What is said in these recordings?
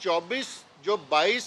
22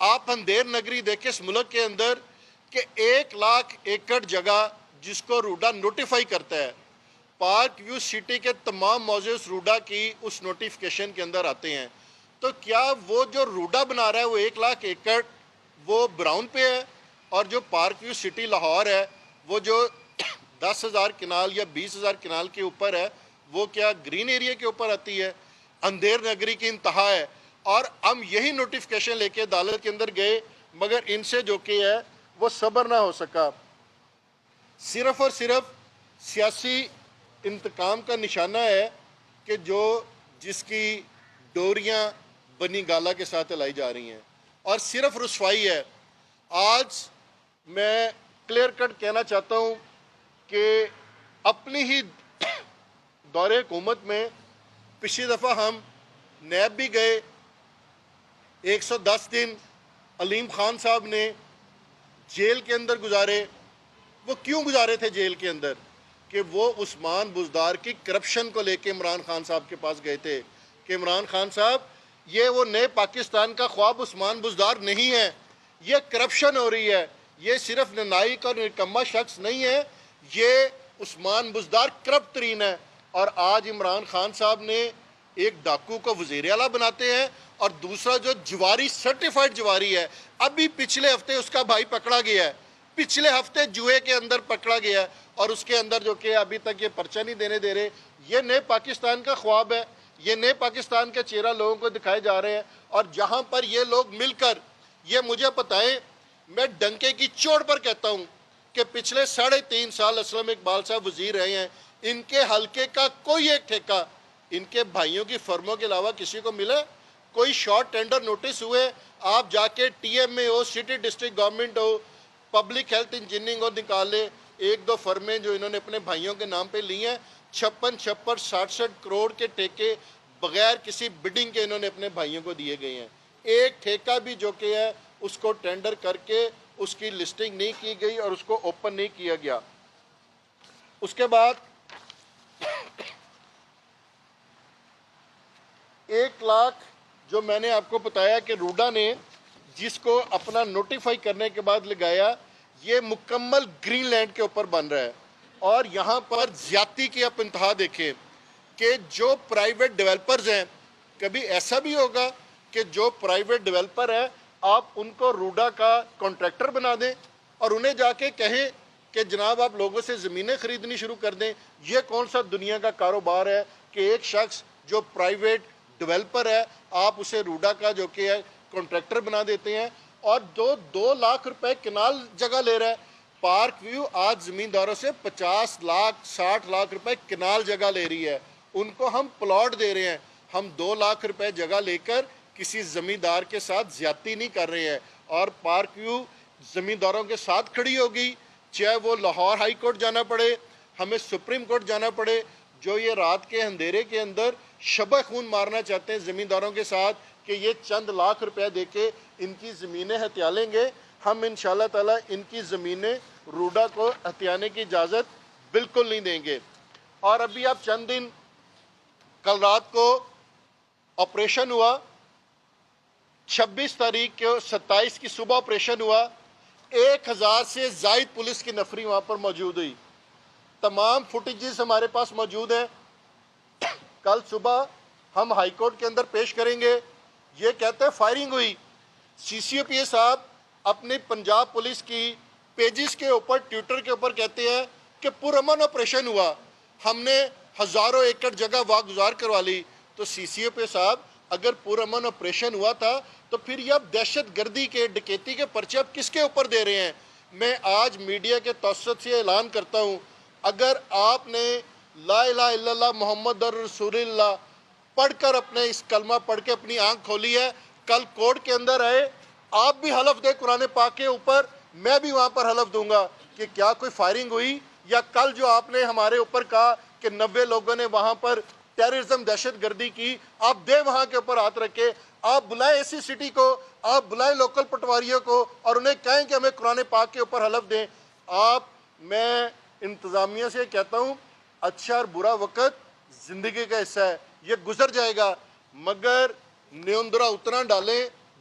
آپ اندھیر نگری دیکھیں اس ملک کے اندر کہ 1 لاکھ ایکڑ جگہ جس کو روڈا نوٹیفائی کرتا ہے، پارک ویو سٹی کے تمام موضوع روڈا کی اس نوٹیفیکیشن کے اندر آتے ہیں۔ تو کیا وہ جو روڈا بنا رہا ہے وہ 1 لاکھ ایکڑ وہ براؤن پہ ہے، اور جو پارک ویو سٹی لاہور ہے وہ جو 10,000 کنال یا 20,000 کنال کے اوپر ہے وہ کیا گرین ایریا کے اوپر آتی ہے؟ اندھیر نگری کی انتہا ہے، اور ہم یہی نوٹیفیکیشن لے کے عدالت کے اندر گئے، مگر ان سے جو کہ ہے وہ صبر نہ ہو سکا۔ صرف اور صرف سیاسی انتقام کا نشانہ ہے کہ جس کی ڈوریاں بنی گالا کے ساتھ لائی جا رہی ہیں، اور صرف رسوائی ہے۔ آج میں کلیئر کٹ کہنا چاہتا ہوں کہ اپنی ہی دور حکومت میں پچھلی دفعہ ہم نیب بھی گئے، 110 دن علیم خان صاحب نے جیل کے اندر گزارے۔ وہ کیوں گزارے تھے جیل کے اندر؟ کہ وہ عثمان بزدار کی کرپشن کو لے کے عمران خان صاحب کے پاس گئے تھے کہ عمران خان صاحب یہ وہ نئے پاکستان کا خواب عثمان بزدار نہیں ہے، یہ کرپشن ہو رہی ہے، یہ صرف ننائک اور نکما شخص نہیں ہے، یہ عثمان بزدار کرپٹ ترین ہے۔ اور آج عمران خان صاحب نے ایک ڈاکو کو وزیر اعلیٰ بناتے ہیں، اور دوسرا جو جواری سرٹیفائیڈ جواری ہے، ابھی پچھلے ہفتے اس کا بھائی پکڑا گیا ہے، پچھلے ہفتے جوئے کے اندر پکڑا گیا ہے، اور اس کے اندر جو کہ ابھی تک یہ پرچہ نہیں دینے دے رہے۔ یہ نئے پاکستان کا خواب ہے، یہ نئے پاکستان کا چہرہ لوگوں کو دکھائے جا رہے ہیں، اور جہاں پر یہ لوگ مل کر یہ مجھے بتائیں، میں ڈنکے کی چوٹ پر کہتا ہوں کہ پچھلے 3.5 سال اسلم اقبال صاحب وزیر رہے ہیں، ان کے حلقے کا کوئی ایک ٹھیکہ ان کے بھائیوں کی فرموں کے علاوہ کسی کو ملے؟ کوئی شارٹ ٹینڈر نوٹس ہوئے؟ آپ جا کے ٹی ایم اے ہو، سٹی ڈسٹرکٹ گورنمنٹ ہو، پبلک ہیلتھ انجینئرنگ ہو، نکالے 1-2 فرمیں جو انہوں نے اپنے بھائیوں کے نام پہ لی ہیں، 56 66 کروڑ کے ٹھیکے بغیر کسی بڈنگ کے انہوں نے اپنے بھائیوں کو دیے گئے ہیں۔ ایک ٹھیکہ بھی جو کہ ہے اس کو ٹینڈر کر کے اس کی لسٹنگ نہیں کی گئی اور اس کو اوپن نہیں کیا گیا۔ اس کے بعد 1 لاکھ جو میں نے آپ کو بتایا کہ روڈا نے جس کو اپنا نوٹیفائی کرنے کے بعد لگایا، یہ مکمل گرین لینڈ کے اوپر بن رہا ہے، اور یہاں پر زیادتی کی آپ انتہا دیکھیں کہ جو پرائیویٹ ڈیولپرز ہیں، کبھی ایسا بھی ہوگا کہ جو پرائیویٹ ڈیولپر ہے آپ ان کو روڈا کا کانٹریکٹر بنا دیں اور انہیں جا کے کہیں کہ جناب آپ لوگوں سے زمینیں خریدنی شروع کر دیں؟ یہ کون سا دنیا کا کاروبار ہے کہ ایک شخص جو پرائیویٹ ڈیولپر ہے آپ اسے روڈا کا جو کہ ہے کانٹریکٹر بنا دیتے ہیں، اور 2 لاکھ روپے کنال جگہ لے رہا ہے۔ پارک ویو آج زمینداروں سے 50 لاکھ 60 لاکھ روپے کنال جگہ لے رہی ہے، ان کو ہم پلاٹ دے رہے ہیں۔ ہم 2 لاکھ روپے جگہ لے کر کسی زمیندار کے ساتھ زیادتی نہیں کر رہے ہیں، اور پارک ویو زمینداروں کے ساتھ کھڑی ہوگی، چاہے وہ لاہور ہائی کورٹ جانا پڑے، ہمیں سپریم کورٹ جانا پڑے۔ جو یہ رات کے اندھیرے کے اندر شبہ خون مارنا چاہتے ہیں زمینداروں کے ساتھ کہ یہ چند لاکھ روپے دے کے ان کی زمینیں ہتھیا لیں گے، ہم انشاءاللہ تعالی ان کی زمینیں روڈا کو ہتھیانے کی اجازت بالکل نہیں دیں گے۔ اور ابھی آپ چند دن، کل رات کو آپریشن ہوا، 26 تاریخ کو 27 کی صبح آپریشن ہوا، 1000 سے زائد پولیس کی نفری وہاں پر موجود ہوئی، تمام فوٹیجز ہمارے پاس موجود ہیں۔ کل صبح ہم ہائی کورٹ کے اندر پیش کریں گے، یہ کہتے ہیں فائرنگ ہوئی۔ سی سی او پی اے صاحب اپنی پنجاب پولیس کی پیجز کے اوپر ٹویٹر کے اوپر کہتے ہیں کہ پرامن آپریشن ہوا، ہم نے ہزاروں ایکڑ جگہ واگزار کروا لی۔ تو سی سی او پی اے صاحب اگر پرامن آپریشن ہوا تھا تو پھر یہ اب دہشت گردی کے ڈکیتی کے پرچے اب کس کے اوپر دے رہے ہیں؟ میں آج میڈیا کے توسط سے اعلان کرتا ہوں، اگر آپ نے لا الہ الا اللہ محمد رسول اللہ پڑھ کر اپنے اس کلمہ پڑھ کے اپنی آنکھ کھولی ہے، کل کورٹ کے اندر آئے، آپ بھی حلف دے قرآن پاک کے اوپر، میں بھی وہاں پر حلف دوں گا کہ کیا کوئی فائرنگ ہوئی، یا کل جو آپ نے ہمارے اوپر کہا کہ 90 لوگوں نے وہاں پر ٹیررزم دہشت گردی کی، آپ دے وہاں کے اوپر ہاتھ رکھے، آپ بلائیں ایسی سٹی کو، آپ بلائیں لوکل پٹواریوں کو اور انہیں کہیں کہ ہمیں قرآن پاک کے اوپر حلف دیں۔ میں انتظامیہ سے کہتا ہوں، اچھا اور برا وقت زندگی کا حصہ ہے، یہ گزر جائے گا، مگر نیوندرا اتنا ڈالیں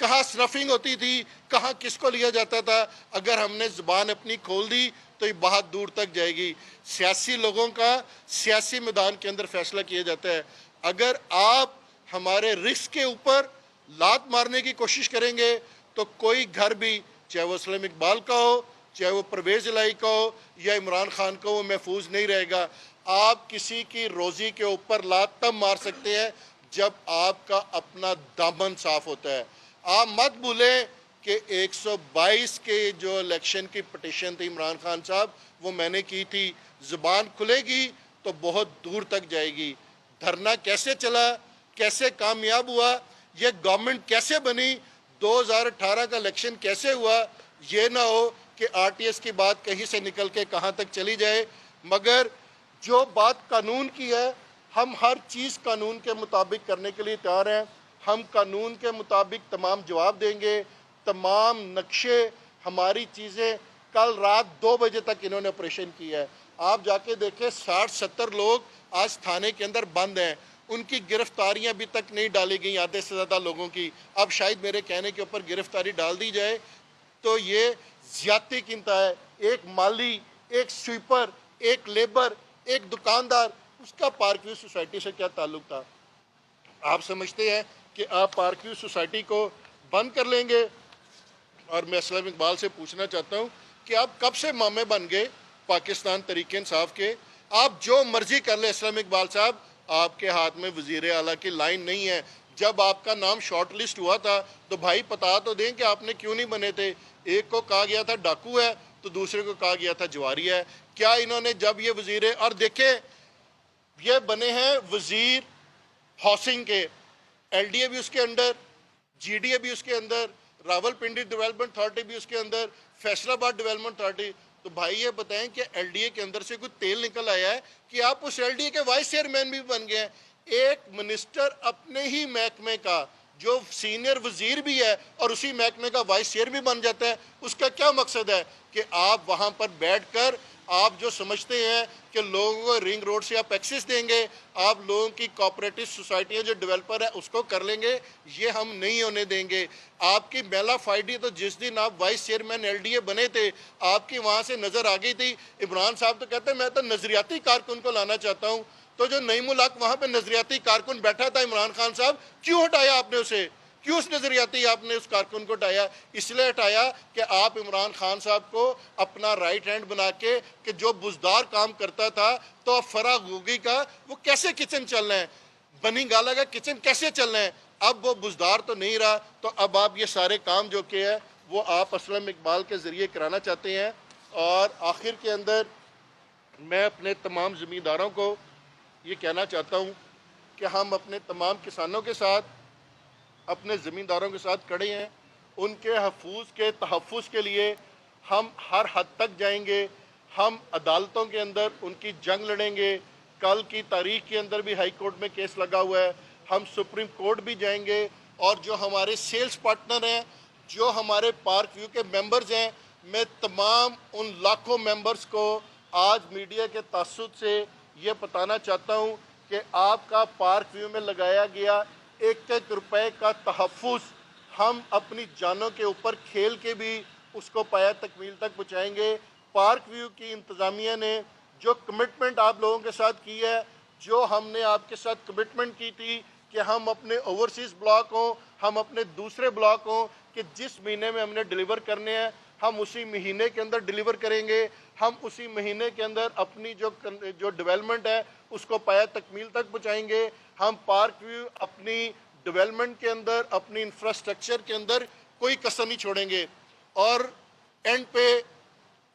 کہاں سنفنگ ہوتی تھی، کہاں کس کو لیا جاتا تھا. اگر ہم نے زبان اپنی کھول دی تو یہ بہت دور تک جائے گی. سیاسی لوگوں کا سیاسی میدان کے اندر فیصلہ کیا جاتا ہے. اگر آپ ہمارے رزق کے اوپر لات مارنے کی کوشش کریں گے تو کوئی گھر بھی، چاہے وہ اسلم اقبال کا ہو، چاہے وہ پرویز الہی کا ہو یا عمران خان کا، وہ محفوظ نہیں رہے گا. آپ کسی کی روزی کے اوپر لات تب مار سکتے ہیں جب آپ کا اپنا دامن صاف ہوتا ہے. آپ مت بھولیں کہ 122 کے جو الیکشن کی پٹیشن تھی عمران خان صاحب، وہ میں نے کی تھی. زبان کھلے گی تو بہت دور تک جائے گی. دھرنا کیسے چلا، کیسے کامیاب ہوا، یہ گورنمنٹ کیسے بنی، 2018 کا الیکشن کیسے ہوا، یہ نہ ہو کہ آر ٹی ایس کی بات کہیں سے نکل کے کہاں تک چلی جائے. مگر جو بات قانون کی ہے، ہم ہر چیز قانون کے مطابق کرنے کے لیے تیار ہیں. ہم قانون کے مطابق تمام جواب دیں گے. تمام نقشے، ہماری چیزیں، کل رات 2 بجے تک انہوں نے آپریشن کیا ہے. آپ جا کے دیکھیں 60-70 لوگ آج تھانے کے اندر بند ہیں. ان کی گرفتاریاں ابھی تک نہیں ڈالی گئیں، آدھے سے زیادہ لوگوں کی. اب شاید میرے کہنے کے اوپر گرفتاری ڈال دی جائے تو یہ زیادتی کی انتہا ہے. ایک مالی، ایک سویپر، ایک لیبر، ایک دکاندار، اس کا پارک ویو سوسائٹی سے کیا تعلق تھا؟ آپ سمجھتے ہیں کہ آپ پارک ویو سوسائٹی کو بند کر لیں گے؟ اور میں اسلم اقبال سے پوچھنا چاہتا ہوں کہ آپ کب سے مامے بن گئے پاکستان تحریک انصاف کے؟ آپ جو مرضی کر لیں اسلم اقبال صاحب، آپ کے ہاتھ میں وزیر اعلیٰ کی لائن نہیں ہے. جب آپ کا نام شارٹ لسٹ ہوا تھا تو بھائی بتا تو دیں کہ آپ نے کیوں نہیں بنے تھے. ایک کو کہا گیا تھا ڈاکو ہے تو دوسرے کو کہا گیا تھا جواری ہے. کیا انہوں نے جب یہ وزیر، اور دیکھیں یہ بنے ہیں وزیر ہاؤسنگ کے، ایل ڈی اے بھی اس کے اندر، جی ڈی اے بھی اس کے اندر، راول پنڈی ڈیولپمنٹ اتھارٹی بھی اس کے اندر، فیصل آباد ڈیولپمنٹ اتھارٹی. تو بھائی یہ بتائیں کہ ایل ڈی اے کے اندر سے کوئی تیل نکل آیا ہے کہ آپ اس ایل ڈی اے کے وائس چیئرمین بھی بن گئے ہیں؟ ایک منسٹر اپنے ہی محکمے کا جو سینئر وزیر بھی ہے اور اسی محکمے کا وائس چیئر بھی بن جاتا ہے. اس کا کیا مقصد ہے کہ آپ وہاں پر بیٹھ کر آپ جو سمجھتے ہیں کہ لوگوں کو رنگ روڈ سے آپ ایکسس دیں گے، آپ لوگوں کی کوآپریٹو سوسائٹیاں جو ڈیولپر ہے اس کو کر لیں گے، یہ ہم نہیں ہونے دیں گے. آپ کی میلا فائڈی تو جس دن آپ vice chairman L D A بنے تھے، آپ کی وہاں سے نظر آ گئی تھی. عمران صاحب تو کہتے ہیں میں تو نظریاتی کارکن کو لانا چاہتا ہوں. تو جو نعیم الحق وہاں پہ نظریاتی کارکن بیٹھا تھا عمران خان صاحب، کیوں ہٹایا آپ نے اسے؟ کیوں اس نظریاتی آپ نے اس کارکن کو ہٹایا؟ اس لیے ہٹایا کہ آپ عمران خان صاحب کو اپنا رائٹ ہینڈ بنا کے، کہ جو بزدار کام کرتا تھا تو اب فرا گوگی کا وہ کیسے کچن چلنا ہے، بنی گالا کا کچن کیسے چلنا ہے، اب وہ بزدار تو نہیں رہا. تو اب آپ یہ سارے کام جو کہ ہے وہ آپ اسلم اقبال کے ذریعے کرانا چاہتے ہیں. اور آخر کے اندر میں اپنے تمام زمینداروں کو یہ کہنا چاہتا ہوں کہ ہم اپنے تمام کسانوں کے ساتھ، اپنے زمینداروں کے ساتھ کھڑے ہیں. ان کے حفوظ کے تحفظ کے لیے ہم ہر حد تک جائیں گے. ہم عدالتوں کے اندر ان کی جنگ لڑیں گے. کل کی تاریخ کے اندر بھی ہائی کورٹ میں کیس لگا ہوا ہے. ہم سپریم کورٹ بھی جائیں گے. اور جو ہمارے سیلز پارٹنر ہیں، جو ہمارے پارک ویو کے ممبرز ہیں، میں تمام ان لاکھوں ممبرز کو آج میڈیا کے تعصب سے یہ بتانا چاہتا ہوں کہ آپ کا پارک ویو میں لگایا گیا 1-1 روپے کا تحفظ ہم اپنی جانوں کے اوپر کھیل کے بھی اس کو پایا تکمیل تک پہنچائیں گے. پارک ویو کی انتظامیہ نے جو کمٹمنٹ آپ لوگوں کے ساتھ کی ہے، جو ہم نے آپ کے ساتھ کمٹمنٹ کی تھی کہ ہم اپنے اوورسیز بلاک ہوں، ہم اپنے دوسرے بلاک ہوں، کہ جس مہینے میں ہم نے ڈیلیور کرنے ہیں ہم اسی مہینے کے اندر ڈیلیور کریں گے. ہم اسی مہینے کے اندر اپنی جو ڈیولپمنٹ ہے اس کو پایا تکمیل تک پہنچائیں گے. ہم پارک ویو اپنی ڈیولپمنٹ کے اندر، اپنی انفراسٹرکچر کے اندر کوئی کسر نہیں چھوڑیں گے. اور اینڈ پہ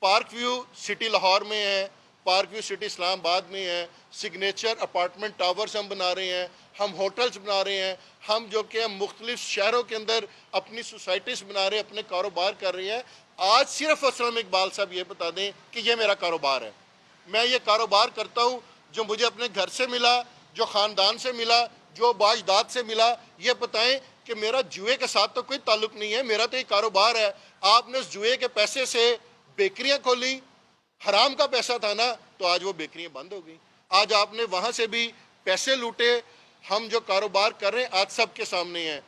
پارک ویو سٹی لاہور میں ہے، پارک ویو سٹی اسلام آباد میں ہے، سگنیچر اپارٹمنٹ ٹاورز ہم بنا رہے ہیں، ہم ہوٹلز بنا رہے ہیں، ہم جو کہ مختلف شہروں کے اندر اپنی سوسائٹیز بنا رہے ہیں، اپنے کاروبار کر رہے ہیں. آج صرف اسلم اقبال صاحب یہ بتا دیں کہ یہ میرا کاروبار ہے، میں یہ کاروبار کرتا ہوں جو مجھے اپنے گھر سے ملا، جو خاندان سے ملا، جو باجداد سے ملا. یہ بتائیں کہ میرا جوئے کے ساتھ تو کوئی تعلق نہیں ہے، میرا تو یہ کاروبار ہے. آپ نے اس جوئے کے پیسے سے بیکریاں کھولیں، حرام کا پیسہ تھا نا، تو آج وہ بیکریاں بند ہو گئی. آج آپ نے وہاں سے بھی پیسے لوٹے. ہم جو کاروبار کر رہے ہیں آج سب کے سامنے ہیں.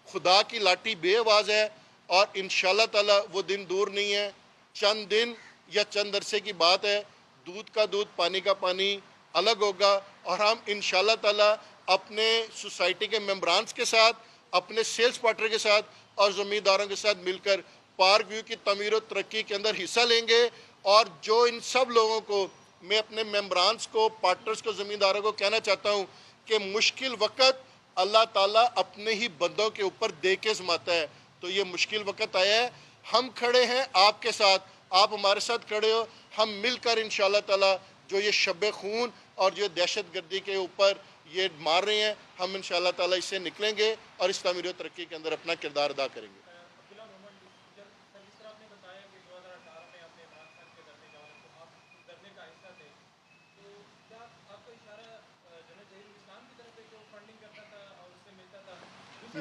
خدا کی لاٹھی بے آواز ہے اور انشاءاللہ تعالی وہ دن دور نہیں ہے. چند دن یا چند عرصے کی بات ہے. دودھ کا دودھ پانی کا پانی الگ ہوگا اور ہم انشاءاللہ تعالی اپنے سوسائٹی کے ممبرانز کے ساتھ، اپنے سیلز پارٹنر کے ساتھ اور زمینداروں کے ساتھ مل کر پارک ویو کی تعمیر و ترقی کے اندر حصہ لیں گے. اور جو ان سب لوگوں کو میں اپنے ممبرانز کو، پارٹنرز کو، زمینداروں کو کہنا چاہتا ہوں کہ مشکل وقت اللہ تعالیٰ اپنے ہی بندوں کے اوپر دے کے آزماتا ہے. تو یہ مشکل وقت آیا ہے، ہم کھڑے ہیں آپ کے ساتھ، آپ ہمارے ساتھ کھڑے ہو. ہم مل کر انشاءاللہ تعالیٰ جو یہ شب خون اور جو دہشت گردی کے اوپر یہ مار رہے ہیں، ہم انشاءاللہ تعالیٰ اس سے نکلیں گے اور اس تعمیر و ترقی کے اندر اپنا کردار ادا کریں گے.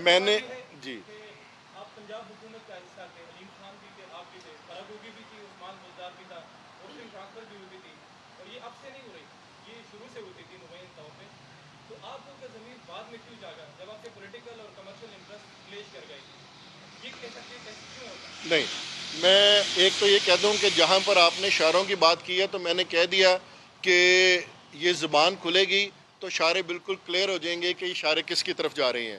میں نے جی آپ پنجاب حکومت کا حصہ تھے، علیم خان بھی تھے، آپ بھی تھے، فراگوگی بھی تھی، عثمان بزدار بھی تھا، پوسٹنگ ٹرانسفر بھی ہوتی تھی اور یہ اب سے نہیں ہو رہی، یہ شروع سے ہوتی تھی نمائند طور پہ. تو آپ کو ضمیر بعد میں کیوں جاگا جب آپ کے پولیٹیکل اور کمرشل انٹرسٹ کلیش کر گئے؟ یہ کیسا کیوں ہوتا؟ نہیں، میں ایک تو یہ کہہ دوں کہ جہاں پر آپ نے اشاروں کی بات کی ہے تو میں نے کہہ دیا کہ یہ زبان کھلے گی تو اشارے بالکل کلیئر ہو جائیں گے کہ اشارے کس کی طرف جا رہے ہیں.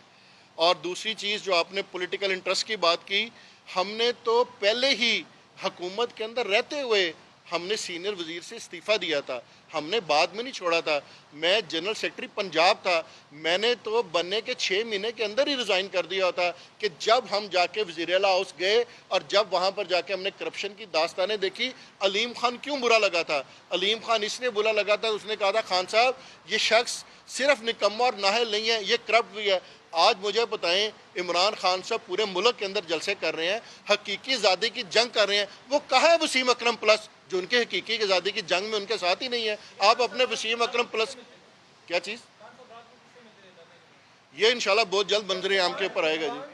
اور دوسری چیز جو آپ نے پولیٹیکل انٹرسٹ کی بات کی، ہم نے تو پہلے ہی حکومت کے اندر رہتے ہوئے ہم نے سینئر وزیر سے استعفیٰ دیا تھا، ہم نے بعد میں نہیں چھوڑا تھا. میں جنرل سیکرٹری پنجاب تھا، میں نے تو بننے کے 6 مہینے کے اندر ہی ریزائن کر دیا تھا کہ جب ہم جا کے وزیر اعلیٰ ہاؤس گئے اور جب وہاں پر جا کے ہم نے کرپشن کی داستانیں دیکھی. علیم خان کیوں برا لگا تھا؟ علیم خان اس لیے برا لگا تھا، اس نے کہا تھا خان صاحب یہ شخص صرف نکمہ اور نااہل نہیں ہے، یہ کرپٹ بھی ہے. آج مجھے بتائیں، عمران خان صاحب پورے ملک کے اندر جلسے کر رہے ہیں، حقیقی آزادی کی جنگ کر رہے ہیں، وہ کہاں ہے وسیم اکرم پلس جو ان کے حقیقی آزادی کی جنگ میں ان کے ساتھ ہی نہیں ہے؟ آپ اپنے وسیم اکرم پلس کیا چیز، یہ انشاءاللہ بہت جلد منظر عام کے اوپر آئے گا. جی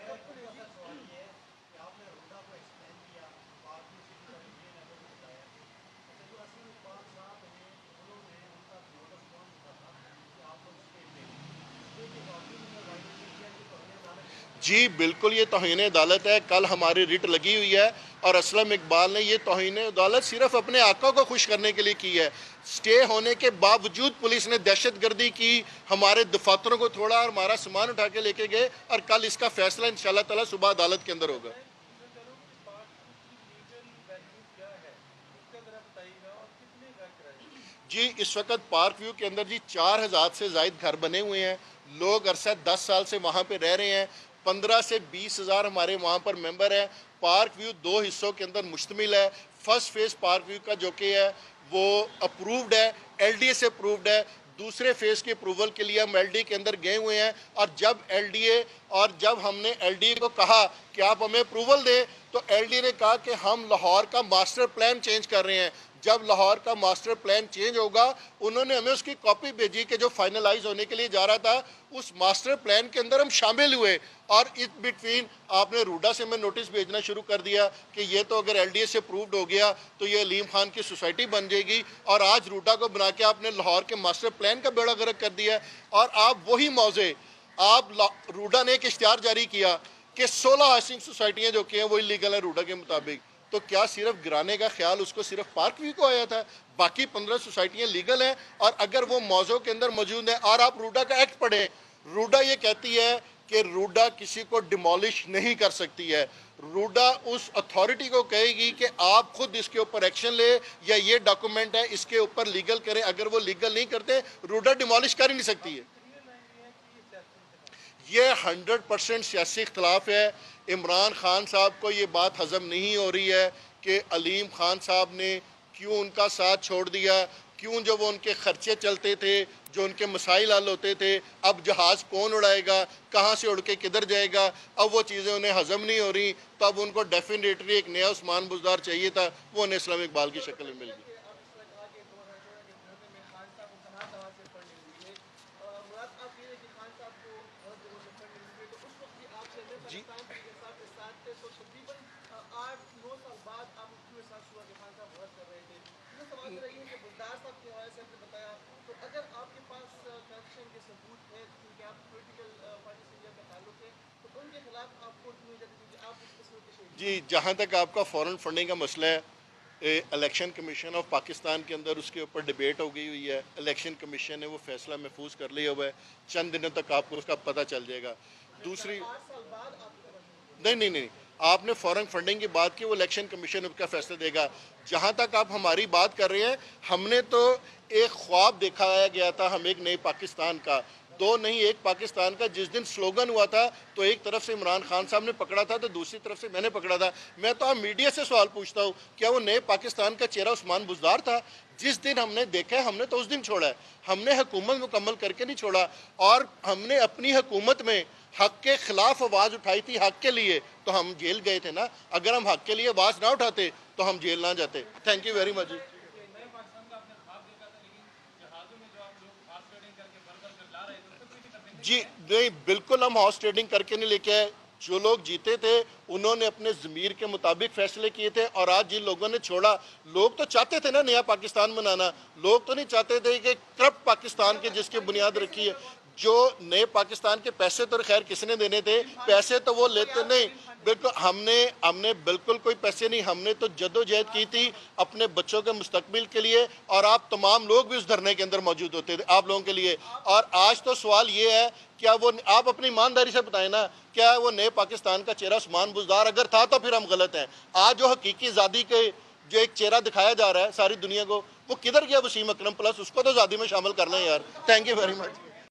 جی بالکل، یہ توہین عدالت ہے. کل ہماری ریٹ لگی ہوئی ہے اور اسلم اقبال نے یہ توہین عدالت صرف اپنے آقا کو خوش کرنے کے لیے کی ہے. سٹے ہونے کے باوجود پولیس نے دہشت گردی کی، ہمارے دفاتروں کو تھوڑا اور ہمارا سامان اٹھا کے لے کے گئے اور کل اس کا فیصلہ انشاءاللہ تعالی صبح عدالت کے اندر ہوگا. جی اس وقت پارک ویو کے اندر جی 4000 سے زائد گھر بنے ہوئے ہیں، لوگ عرصہ 10 سال سے وہاں پہ رہ رہے ہیں. 15 سے 20 ہزار ہمارے وہاں پر ممبر ہیں. پارک ویو 2 حصوں کے اندر مشتمل ہے. فرسٹ فیز پارک ویو کا جو کہ ہے وہ اپرووڈ ہے، ایل ڈی اے سے اپرووڈ ہے. دوسرے فیز کے اپروول کے لیے ہم ایل ڈی اے کے اندر گئے ہوئے ہیں اور جب ہم نے ایل ڈی اے کو کہا کہ آپ ہمیں اپروول دیں تو ایل ڈی اے نے کہا کہ ہم لاہور کا ماسٹر پلان چینج کر رہے ہیں. جب لاہور کا ماسٹر پلان چینج ہوگا انہوں نے ہمیں اس کی کاپی بھیجی کہ جو فائنلائز ہونے کے لیے جا رہا تھا اس ماسٹر پلان کے اندر ہم شامل ہوئے. اور اس بٹوین آپ نے روڈا سے میں نوٹس بھیجنا شروع کر دیا کہ یہ تو اگر ایل ڈی اے سے اپرووڈ ہو گیا تو یہ علیم خان کی سوسائٹی بن جائے گی. اور آج روڈا کو بنا کے آپ نے لاہور کے ماسٹر پلان کا بیڑا غرق کر دیا ہے. اور آپ وہی موضع روڈا نے ایک اشتہار جاری کیا کہ 16 ہاؤسنگ سوسائٹیاں جو کہ ہیں وہ لیگل ہیں روڈا کے مطابق. تو کیا صرف گرانے کا خیال اس کو صرف پارک ویو کو آیا تھا؟ باقی 15 سوسائٹیاں لیگل ہیں. اور اگر وہ موضوع کے اندر موجود ہیں اور آپ روڈا کا ایکٹ پڑھیں، روڈا یہ کہتی ہے کہ روڈا کسی کو ڈیمولش نہیں کر سکتی ہے. روڈا اس اتھارٹی کو کہے گی کہ آپ خود اس کے اوپر ایکشن لے یا یہ ڈاکومنٹ ہے اس کے اوپر لیگل کریں. اگر وہ لیگل نہیں کرتے روڈا ڈیمولش کر ہی نہیں سکتی ہے. یہ 100% سیاسی اختلاف ہے. عمران خان صاحب کو یہ بات ہضم نہیں ہو رہی ہے کہ علیم خان صاحب نے کیوں ان کا ساتھ چھوڑ دیا، کیوں جو وہ ان کے خرچے چلتے تھے، جو ان کے مسائل حل ہوتے تھے، اب جہاز کون اڑائے گا، کہاں سے اڑ کے کدھر جائے گا، اب وہ چیزیں انہیں ہضم نہیں ہو رہی. تو اب ان کو ڈیفینیٹلی ایک نیا عثمان بزدار چاہیے تھا، وہ انہیں اسلام اقبال کی شکل میں مل گئی. جی جی جہاں تک آپ کا فورن فنڈنگ کا مسئلہ ہے، الیکشن کمیشن آف پاکستان کے اندر اس کے اوپر ڈیبیٹ ہو گئی ہوئی ہے، الیکشن کمیشن نے وہ فیصلہ محفوظ کر لیا ہوا ہے، چند دنوں تک آپ کو اس کا پتہ چل جائے گا۔ دوسری نہیں، آپ نے فورن فنڈنگ کی بات کی، وہ الیکشن کمیشن کا فیصلہ دے گا۔ جہاں تک آپ ہماری بات کر رہے ہیں، ہم نے تو ایک خواب دکھایا گیا تھا، ہم ایک نئے پاکستان کا، دو نہیں ایک پاکستان کا۔ جس دن سلوگن ہوا تھا تو ایک طرف سے عمران خان صاحب نے پکڑا تھا تو دوسری طرف سے میں نے پکڑا تھا۔ میں تو آپ میڈیا سے سوال پوچھتا ہوں، کیا وہ نئے پاکستان کا چہرہ عثمان بزدار تھا؟ جس دن ہم نے دیکھا ہے، ہم نے تو اس دن چھوڑا ہے، ہم نے حکومت مکمل کر کے نہیں چھوڑا، اور ہم نے اپنی حکومت میں حق کے خلاف آواز اٹھائی تھی، حق کے لیے، تو ہم جیل گئے تھے نا۔ اگر ہم حق کے لیے آواز نہ اٹھاتے تو ہم جیل نہ جاتے۔ Thank you very much. نئے پاکستان کا آپ نے خواب دیکھا تھا، لیکن جہازوں میں جو آپ لوگ ہارس ٹریڈنگ کر کے بھر کر لا رہے تھے، اس میں کوئی دقت نہیں؟ جی نہیں، بالکل ہم ہارس ٹریڈنگ کر کے نہیں لے کے آئے۔ جو لوگ جیتے تھے انہوں نے اپنے ضمیر کے مطابق فیصلے کیے تھے، اور آج جن لوگوں نے چھوڑا، لوگ تو چاہتے تھے نا نیا پاکستان بنانا، لوگ تو نہیں چاہتے تھے کہ کرپٹ پاکستان کے جس کی بنیاد رکھی ہے۔ جو نئے پاکستان کے پیسے تو خیر کس نے دینے تھے، پیسے تو وہ لیتے نہیں۔ بالکل ہم نے بالکل کوئی پیسے نہیں، ہم نے تو جدوجہد کی تھی اپنے بچوں کے مستقبل کے لیے، اور آپ تمام لوگ بھی اس دھرنے کے اندر موجود ہوتے تھے آپ لوگوں کے لیے۔ اور آج تو سوال یہ ہے، کیا وہ آپ اپنی ایمانداری سے بتائیں نا، کیا وہ نئے پاکستان کا چہرہ عثمان بزدار اگر تھا تو پھر ہم غلط ہیں۔ آج جو حقیقی آزادی کے جو ایک چہرہ دکھایا جا رہا ہے ساری دنیا کو، وہ کدھر گیا وسیم اکرم پلس؟ اس کو تو آزادی میں شامل کرنا ہے یار۔ Thank you very much.